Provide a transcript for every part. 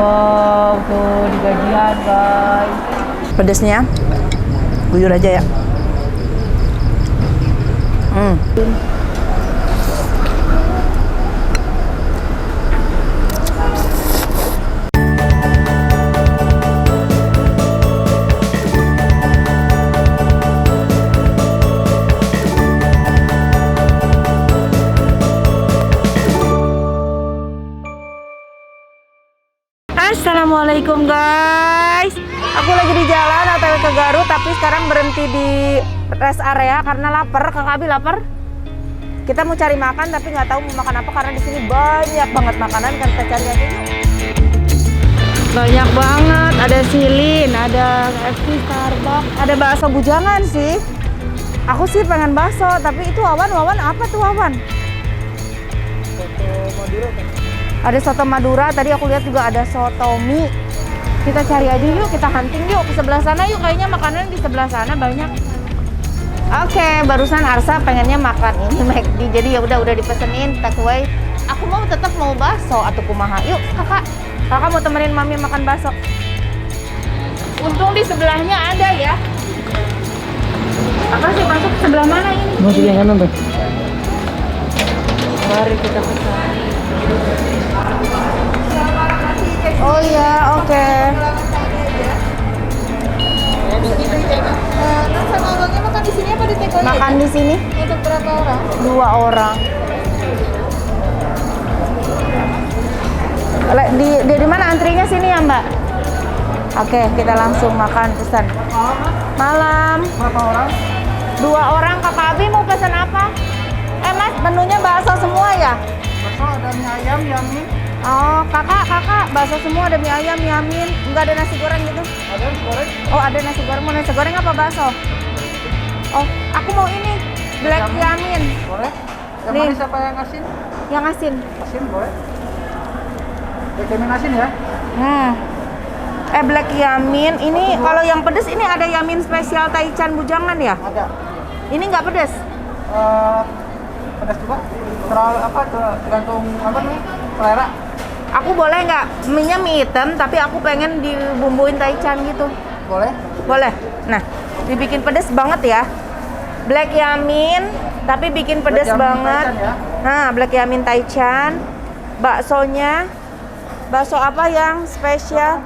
Wow, tuh di gajian guys. Pedesnya, guyur aja ya. Assalamualaikum guys. Aku lagi di jalan OTW ke Garut, tapi sekarang berhenti di rest area karena lapar. Kakak Abi lapar. Kita mau cari makan tapi nggak tahu mau makan apa karena di sini banyak banget makanan, kan kita cari aja yuk. Banyak banget, ada silin, ada KFC, Starbucks, ada bakso bujangan sih. Aku sih pengen bakso, tapi itu Wawan apa tuh Wawan? Soto Madura kan? Ada soto Madura, tadi aku lihat juga ada soto mie. Kita cari aja yuk, kita hunting yuk ke sebelah sana yuk. Kayaknya makanan di sebelah sana banyak. Oke, barusan Arsa pengennya makan ini McD, jadi ya udah dipesenin takeaway. Aku tetap mau bakso atau kumaha. Yuk kakak mau temenin mami makan bakso. Untung di sebelahnya ada ya. Kakak sih masuk sebelah mana ini? Masuk yang kanan tuh. Mari kita pesan. Oh iya, oke. Kan sama abangnya makan di sini apa di take away? Makan di sini Untuk berapa orang? 2 orang. Di mana antrinya sini ya Mbak? Oke, kita langsung makan pesan. Malam. Berapa orang? 2 orang. Kakak Abi mau pesan apa? Mas, menunya bakso semua ya? Bakso ada mie ayam, yamin. Oh, kakak, bakso semua, ada mie ayam, yamin. Enggak ada nasi goreng gitu? Ada goreng. Oh, ada nasi goreng. Mau nasi goreng apa bakso? Oh, aku mau ini, black yamin. Boleh. Yang Nih. manis apa yang asin? Yang asin. Asin boleh. Yamin asin ya? Black yamin. Ini kalau yang pedes ini ada yamin spesial Taichan bujangan ya? Ada. Ini nggak pedes? Pedas juga. Terlalu apa? Tergantung apa nih? Selera. Aku boleh nggak mie-nya mie hitam, tapi aku pengen dibumbuin Taichan gitu. Boleh. Boleh. Nah, dibikin pedes banget ya. Black yamin, tapi bikin pedes Black yamin banget. Taichan ya? Nah, black yamin Taichan. Baksonya, bakso apa yang spesial?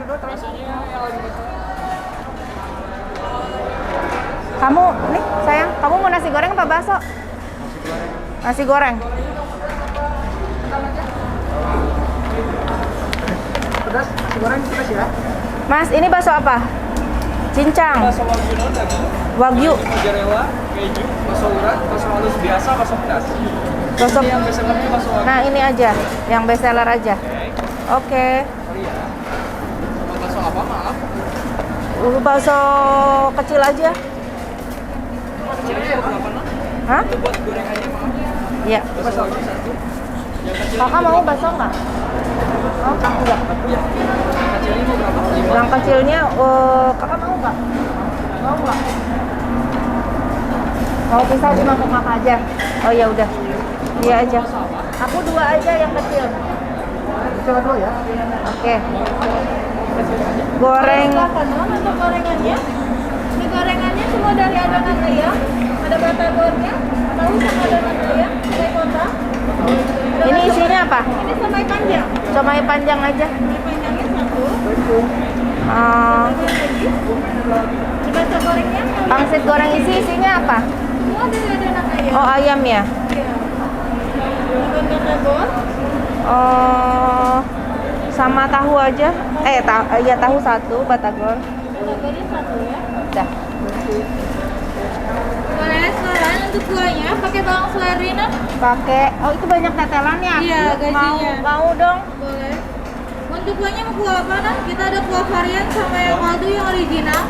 Kamu, nih sayang, kamu mau nasi goreng apa bakso? Nasi goreng. Pedas, nasi goreng pedas ya? Mas, ini bakso apa? Cincang. Bakso wagyu daging, Wagyu. mozzarella, keju, bakso urat, bakso halus biasa, bakso pedas. Bakso. Ini yang bestsellernya bakso wagyu. Nah, ini aja, yang best seller aja. Oke. Sorry ya. Sama bakso apa maaf? Bakso kecil aja. Kecilnya berapa non? Hah? Itu buat goreng aja maaf. Iya. Bakso wagyu satu. Yang kecil Kakak mau bakso nggak? Oh, enggak. ya. Kecilnya mau berapa? 5. Yang kecilnya, kakak mau nggak? Mau nggak? Mau pisau di mangkok kakak aja? Oh ya udah, dia aja. Aku 2 aja yang kecil. Coba dulu ya. Oke. Goreng. Untuk gorengannya? Ini gorengannya semua dari adonan ayam. Ada batagornya, tahu sama adonan ayam, ricotta. Ini isinya apa? Ini somai panjang. Somai panjang aja. Somai panjangnya 1. Ah, Ini bakso gorengnya kalau pangsit goreng isinya apa? semua dari adonan ayam. Oh, ayam ya? Iya. Adonan batagor. Oh, sama tahu aja. Ya tahu 1, batagor. Batagornya 1 ya. Udah. Boleh sekarang untuk kuahnya pakai bawang seleri non? Pakai. Oh, itu banyak tetelannya. Iya, gajinya. Mau dong. Boleh. Untuk kuahnya mau kuah apa non? Kita ada kuah varian sama yang kaldu yang original.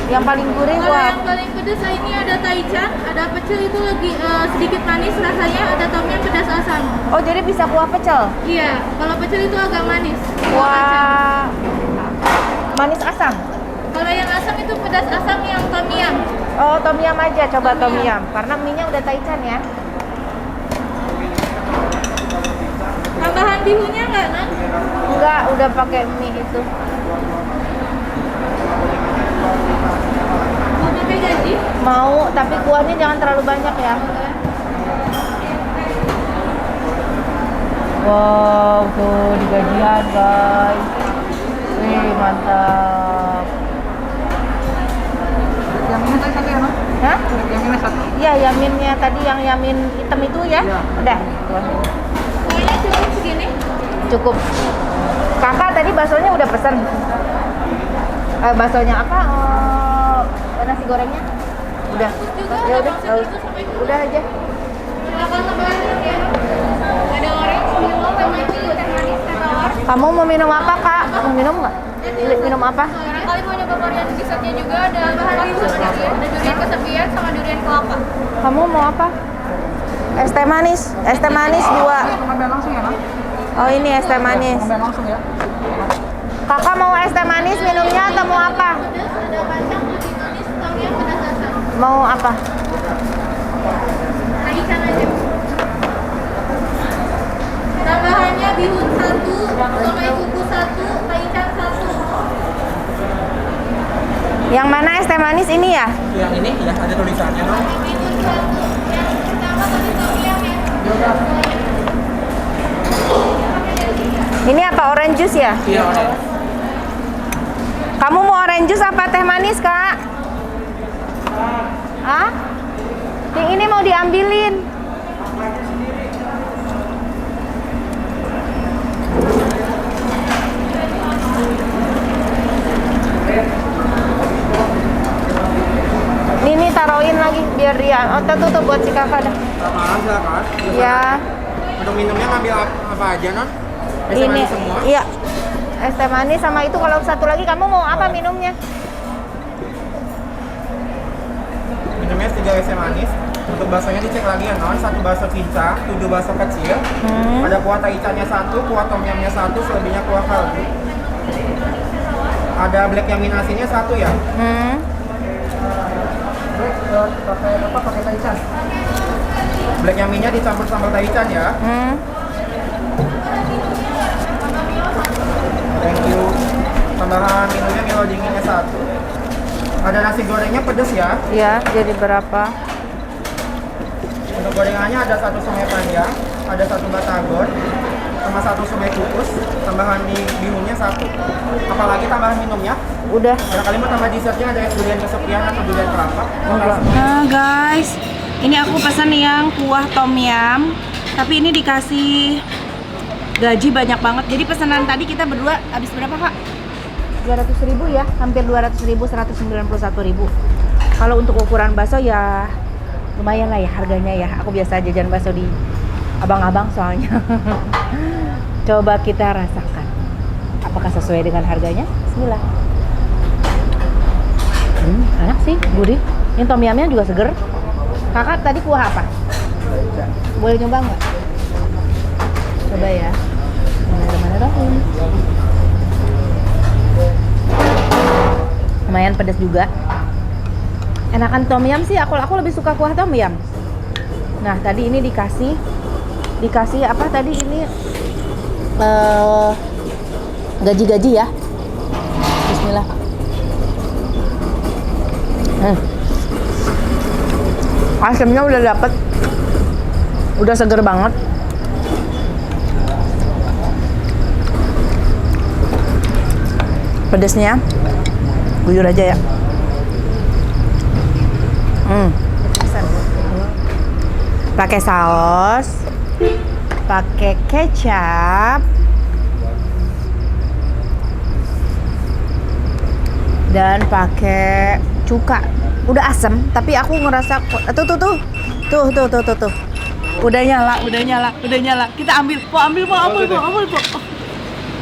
Yang paling gurih Kalau buat. yang paling pedas ini ada taichan, ada pecel itu lagi sedikit manis rasanya, ada tom yum pedas asam. Oh, jadi bisa kuah pecel. Iya, kalau pecel itu agak manis. Kuah kacang. Kuah manis asam. Kalau yang asam itu pedas asam yang tom yum. Oh, tom yum aja, coba Tom tom yum. yum. Karena mie-nya udah taichan ya. Tambahan bihunnya nggak, Nan? Enggak, udah pakai mie itu. Mau pakai gaji? Mau, tapi kuahnya jangan terlalu banyak ya. Wow, tuh di gajian guys. Wih, mantap. Yang ini tadi satu ya, no? Hah? Yang ini satu. Iya, yaminnya tadi yang yamin hitam itu ya. Iya. Udah. Kuahnya cukup segini? Cukup. Kakak tadi baksonya udah pesen. Baksonya apa? Nasi gorengnya? Udah. Juga Ya ada udah. bakso gitu sampai dulu. Udah aja. Silakan tambahan ya. Ada orange, milo, teh manis, teh tawar. Kamu mau minum apa, Kak? Mau minum nggak? Minum apa? Barangkali mau nyoba varian dessertnya juga, ada bahan bihun sama durian, ada durian kesepian sama durian kelapa. Kamu mau apa? Es teh manis. Es teh manis 2. Pengambil langsung ya, no? Oh, ini es teh manis. Pengambil langsung ya. Kakak mau es teh manis minumnya atau mau apa? Pedas, ada kacang, putih manis, tomiam, pedas asam. Mau apa? Nah, ikan aja. Tambahannya bihun 1, somai kuku 1, ikan 1. Yang mana es teh manis ini ya? Yang ini ya ada tulisannya, no? Bihun 1. Yang pertama tadi tomiam ya. Ini apa? Orange juice ya? Iya, orange. Kamu mau orange juice apa teh manis, Kak? Hah? Yang ini mau diambilin. Ini taruhin lagi biar dia. Oh, tuh buat si kakak dah. Selamat, silakan. Ya, Untuk minumnya ngambil apa aja, non? Es ini. manis semua. Iya. Es teh manis sama itu kalau satu lagi kamu mau apa minumnya? Minumnya 3 es manis. Untuk baksonya dicek lagi ya, non. 1 bakso cincang, 7 bakso kecil. Ada kuah taichannya 1, kuah tom yumnya 1, selebihnya kuah kaldu. Ada black yamin asinnya 1 ya. Pakai apa? Pakai taichan. Black yaminnya dicampur sambal taichan ya. Thank you. Tambahan minumnya milo dinginnya 1. Ada nasi gorengnya pedes ya. Iya, jadi berapa? Untuk gorengannya ada 1 somai panjang, ada 1 batagor, sama 1 somai kukus. Tambahan bihunnya 1. Apalagi tambahan minumnya? Udah. Barangkali mau tambah dessertnya ada es durian kesepian atau durian kelapa. Nah guys, ini aku pesan yang kuah tom yum, tapi ini dikasih gaji banyak banget. Jadi pesanan tadi kita berdua habis berapa, Kak? 200.000 ya, hampir 200.000, 191.000. Kalau untuk ukuran bakso ya lumayan lah ya harganya ya. Aku biasa jajan bakso di abang-abang soalnya. Coba kita rasakan apakah sesuai dengan harganya. Bismillah. Enak sih, gurih. Ini tom yumnya juga seger. Kakak tadi kuah apa? Boleh nyoba nggak? Coba ya. Mana tahu. Lumayan pedas juga. Enakan tom yum sih. Aku lebih suka kuah tom yum. Nah tadi ini dikasih apa tadi ini? Gaji-gaji ya. Bismillah. Asamnya udah dapet, udah seger banget. Pedesnya guyur aja ya. Pakai saus, pakai kecap, dan pakai cuka. Udah asem, tapi aku ngerasa tuh. Udah nyala. Kita ambil, ambil.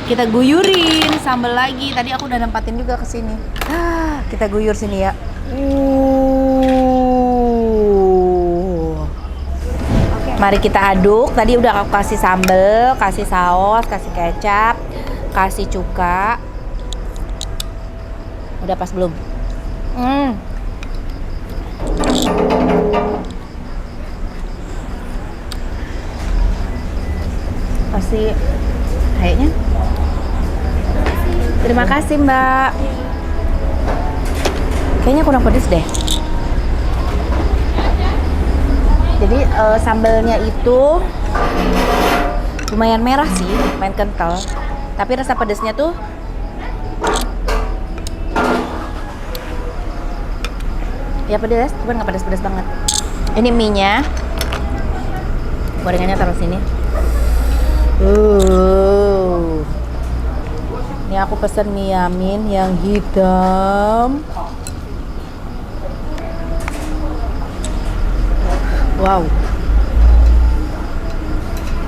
Kita guyurin sambal lagi. Tadi aku udah nempatin juga ke sini. Kita guyur sini ya. Mari kita aduk. Tadi udah aku kasih sambal, kasih saus, kasih kecap, kasih cuka. Udah pas belum? nasi. Kayaknya. Terima kasih Mbak. Kayaknya kurang pedes deh. Jadi sambalnya itu lumayan merah sih, lumayan kental. Tapi rasa pedesnya tuh ya pedes, cuman nggak pedes-pedes banget. Ini mie-nya, gorengannya taruh sini. Ini aku pesen mie yamin yang hitam. Wow.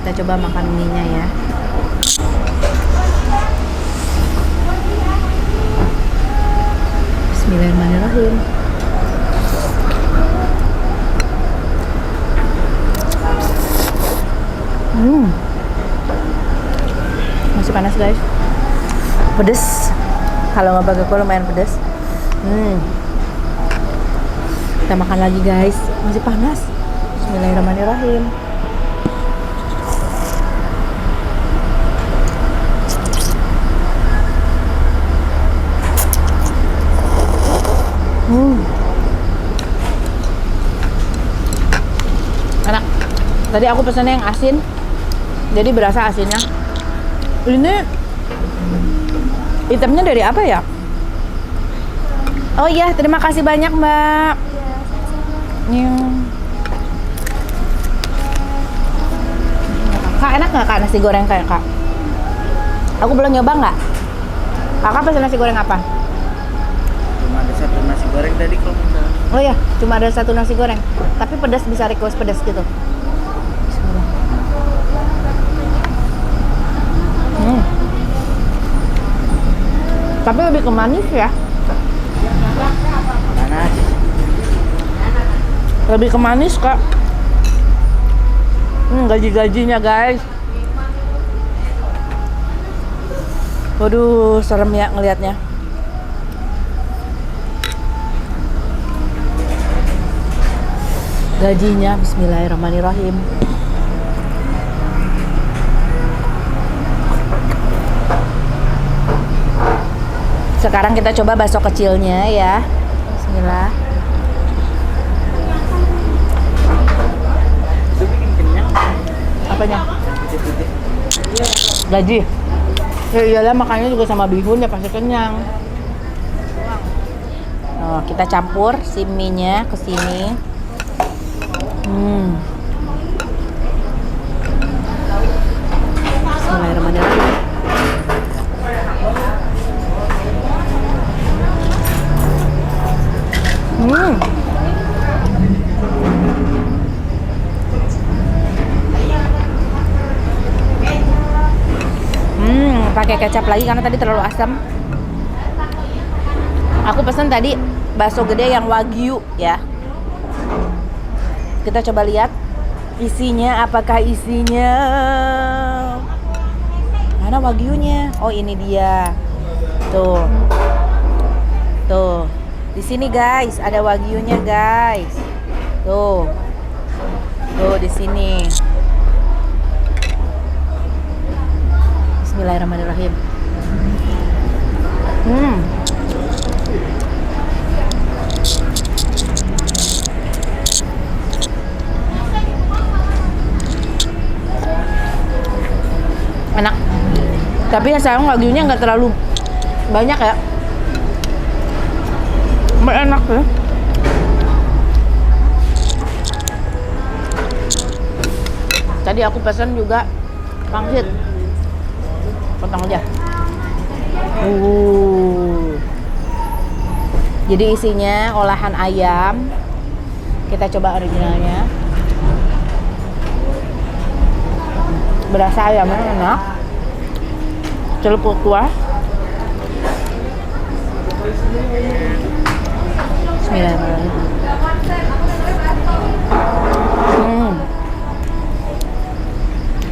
Kita coba makan mie-nya ya. Bismillahirrahmanirrahim. Masih panas guys. Pedes. Kalau nggak pakai kuah lumayan pedes. Kita makan lagi guys. Masih panas. Bismillahirrahmanirrahim. Enak. Tadi aku pesannya yang asin, jadi berasa asinnya. Ini hitamnya dari apa ya? Oh iya, terima kasih banyak Mbak. Kak, enak nggak Kak nasi goreng kayak Kak? Aku belum nyoba nggak? Kakak pesan nasi goreng apa? Cuma ada satu nasi goreng tadi kalau misalnya. Oh iya, cuma ada satu nasi goreng. Tapi pedas, bisa request pedas gitu. Tapi lebih ke manis ya. Panas. Lebih ke manis Kak. Gaji-gajinya guys. Waduh, serem ya ngelihatnya. Gajinya, bismillahirrahmanirrahim. Sekarang kita coba bakso kecilnya ya. Bismillah. Itu bikin kenyang. Apanya? Gaji. Ya iyalah, makannya juga sama bihun ya pasti kenyang. Nah, kita campur si mie-nya ke sini. Bismillahirrahmanirrahim. Pakai kecap lagi karena tadi terlalu asam. Aku pesan tadi bakso gede yang wagyu ya. Kita coba lihat isinya, apakah isinya. Mana wagyunya? Oh, ini dia. Tuh. Tuh. Di sini guys, ada wagyunya guys. Tuh. Tuh di sini. Bismillahirrahmanirrahim. Enak. Tapi ya sayang wagyunya nggak terlalu banyak ya. Enak ya. Tadi aku pesan juga pangsit. Potong aja. Jadi isinya olahan ayam. Kita coba originalnya. Berasa ayamnya enak. Celupuk kuah. Bismillahirrahmanirrahim.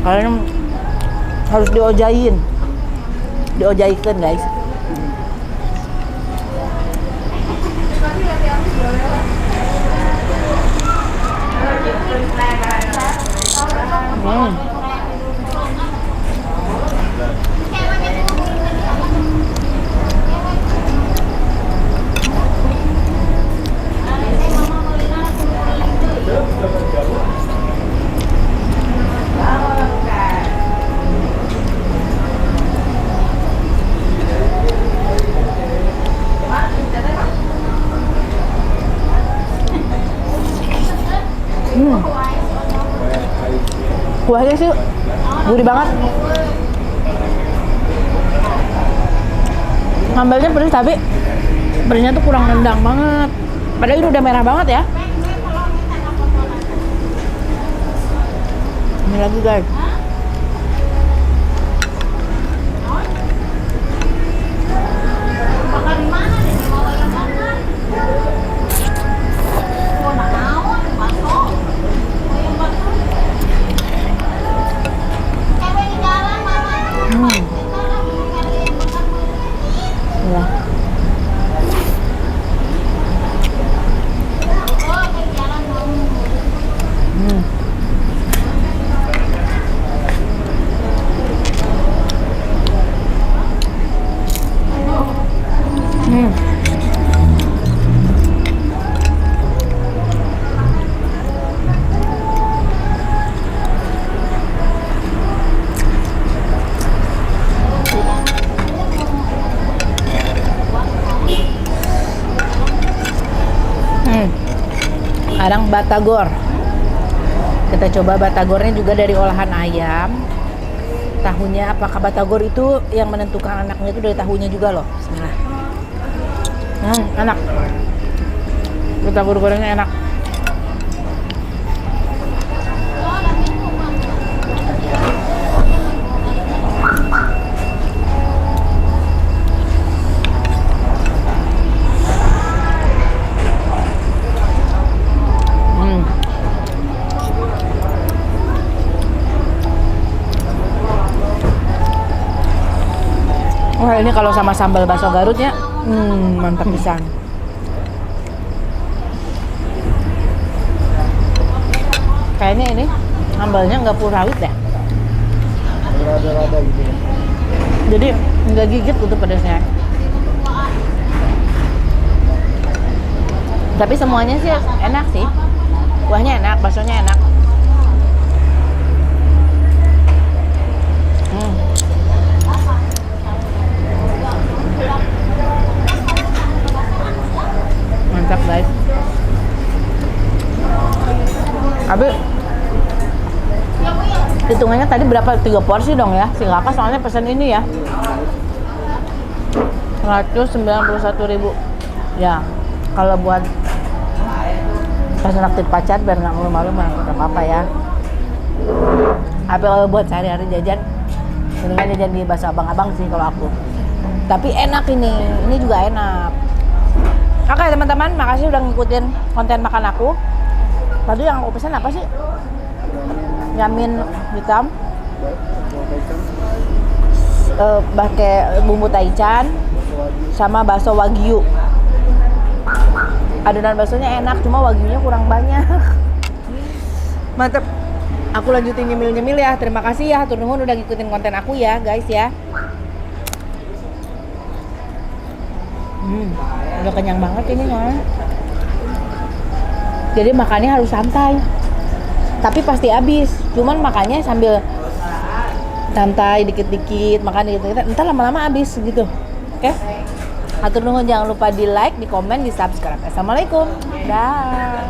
Kalian harus diojaikan guys. Kuahnya sih gurih banget. Sambalnya pedas tapi pedasnya tuh kurang nendang banget. Padahal ini udah merah banget ya. Ini lagi guys. Ya. Sekarang batagor. Kita coba batagornya juga dari olahan ayam. Tahunya, apakah batagor itu yang menentukan anaknya itu dari tahunya juga loh. Bismillah. Enak. Batagor gorengnya enak. Wah, ini kalau sama sambal bakso Garutnya, mantap pisan. Kayaknya ini sambalnya nggak full rawit ya. Rada-rada gitu. Jadi nggak gigit untuk pedasnya. Tapi semuanya sih enak sih. Kuahnya enak, baksonya enak. Mantap guys. Abi, hitungannya tadi berapa? 3 porsi dong ya? Si kakak soalnya pesan ini ya 191.000. Ya, kalau buat pas naktir pacar biar nggak malu-malu nggak apa-apa ya. Tapi kalau buat sehari-hari jajan, mendingan jajan di bakso abang-abang sih kalau aku. Tapi enak ini juga enak. Oke teman-teman, makasih udah ngikutin konten makan aku. Tadi yang aku pesan apa sih? Yamin hitam, pakai bumbu taichan, sama bakso wagyu. Adonan baksonya enak, cuma wagyunya kurang banyak. Mantep. Aku lanjutin nyemil-nyemil ya. Terima kasih ya, hatur nuhun udah ngikutin konten aku ya guys ya. Udah kenyang banget ini kan. Jadi makannya harus santai. Tapi pasti habis. Cuman makannya sambil santai dikit-dikit, makan dikit-dikit. Entar lama-lama habis gitu. Oke? Hatur nuhun, jangan lupa di like, di komen, di subscribe. Assalamualaikum. Dah.